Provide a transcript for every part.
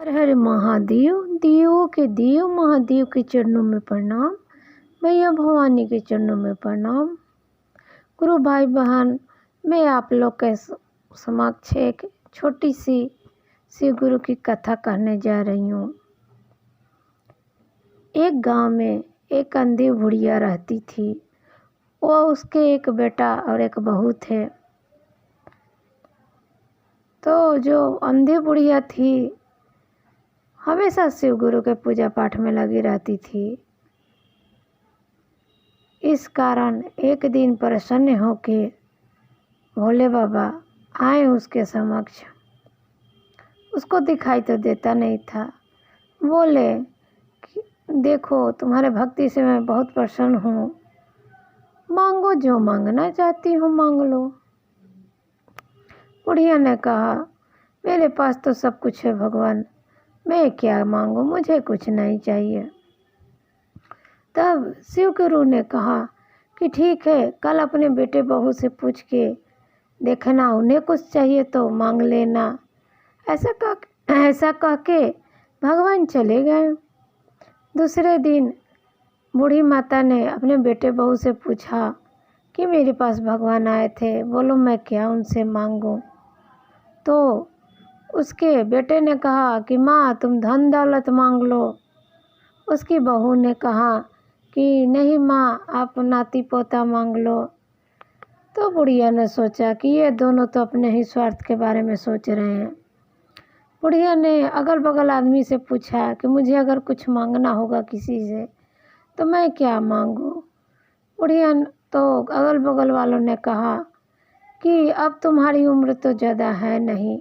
हर हर महादेव, देवों के देव महादेव के चरणों में प्रणाम। मैया भवानी के चरणों में प्रणाम। गुरु भाई बहन, मैं आप लोग के समक्ष एक छोटी सी शिव गुरु की कथा कहने जा रही हूँ। एक गांव में एक अंधी बुढ़िया रहती थी। वो उसके एक बेटा और एक बहू थे। तो जो अंधी बुढ़िया थी हमेशा शिव गुरु के पूजा पाठ में लगी रहती थी। इस कारण एक दिन प्रसन्न होके भोले बाबा आए उसके समक्ष। उसको दिखाई तो देता नहीं था। बोले कि देखो, तुम्हारे भक्ति से मैं बहुत प्रसन्न हूँ, मांगो, जो मांगना चाहती हो मांग लो। बुढ़िया ने कहा, मेरे पास तो सब कुछ है भगवान, मैं क्या मांगू, मुझे कुछ नहीं चाहिए। तब शिव गुरु ने कहा कि ठीक है, कल अपने बेटे बहू से पूछ के देखना, उन्हें कुछ चाहिए तो मांग लेना। ऐसा कह के भगवान चले गए। दूसरे दिन बूढ़ी माता ने अपने बेटे बहू से पूछा कि मेरे पास भगवान आए थे, बोलो मैं क्या उनसे मांगूं। तो उसके बेटे ने कहा कि माँ, तुम धन दौलत मांग लो। उसकी बहू ने कहा कि नहीं माँ, आप नाती पोता मांग लो। तो बुढ़िया ने सोचा कि ये दोनों तो अपने ही स्वार्थ के बारे में सोच रहे हैं। बुढ़िया ने अगल बगल आदमी से पूछा कि मुझे अगर कुछ मांगना होगा किसी से तो मैं क्या मांगूं। बुढ़िया तो अगल बगल वालों ने कहा कि अब तुम्हारी उम्र तो ज़्यादा है नहीं,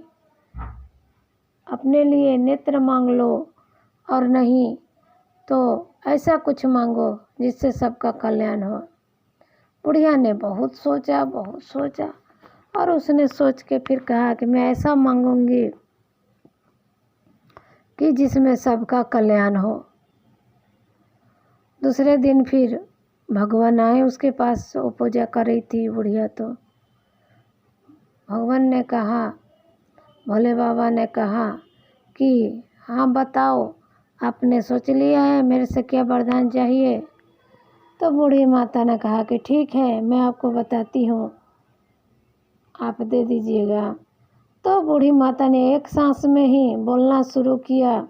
अपने लिए नेत्र मांग लो, और नहीं तो ऐसा कुछ मांगो जिससे सबका कल्याण हो। बुढ़िया ने बहुत सोचा और उसने सोच के फिर कहा कि मैं ऐसा मांगूंगी कि जिसमें सबका कल्याण हो। दूसरे दिन फिर भगवान आए उसके पास। वो पूजा कर रही थी बुढ़िया। तो भगवान ने कहा, भोले बाबा ने कहा कि हाँ बताओ, आपने सोच लिया है मेरे से क्या वरदान चाहिए। तो बूढ़ी माता ने कहा कि ठीक है, मैं आपको बताती हूँ, आप दे दीजिएगा। तो बूढ़ी माता ने एक सांस में ही बोलना शुरू किया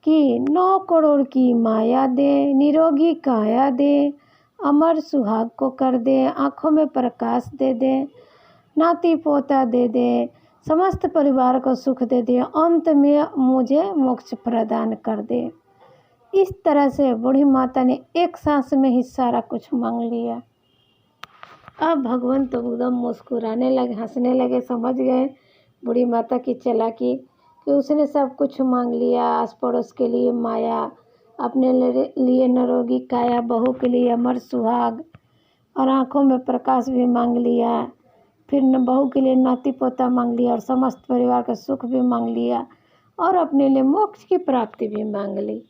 कि 9 करोड़ की माया दे, निरोगी काया दे, अमर सुहाग को कर दे, आँखों में प्रकाश दे दे, नाती पोता दे दे, समस्त परिवार को सुख दे दे, अंत में मुझे मोक्ष प्रदान कर दे। इस तरह से बूढ़ी माता ने एक सांस में ही सारा कुछ मांग लिया। अब भगवान तो एकदम मुस्कुराने लगे, हंसने लगे। समझ गए बूढ़ी माता की चालाकी कि उसने सब कुछ मांग लिया। आस पड़ोस के लिए माया, अपने लिए निरोगी काया, बहू के लिए अमर सुहाग और आँखों में प्रकाश भी मांग लिया। फिर बहू के लिए नाती पोता मांग लिया और समस्त परिवार का सुख भी मांग लिया और अपने लिए मोक्ष की प्राप्ति भी मांग ली।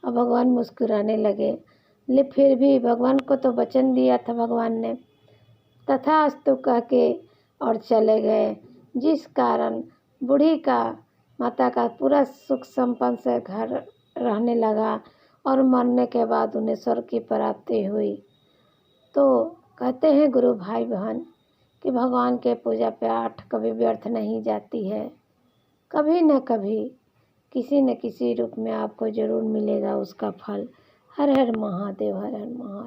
अब भगवान मुस्कुराने लगे। फिर भी भगवान को तो वचन दिया था भगवान ने, तथास्तु कह के और चले गए। जिस कारण बूढ़ी का माता का पूरा सुख संपन्न से घर रहने लगा और मरने के बाद उन्हें स्वर्ग की प्राप्ति हुई। तो कहते हैं गुरु भाई बहन कि भगवान के पूजा पाठ कभी व्यर्थ नहीं जाती है। कभी न कभी किसी न किसी रूप में आपको ज़रूर मिलेगा उसका फल। हर हर महादेव, हर हर महादेव।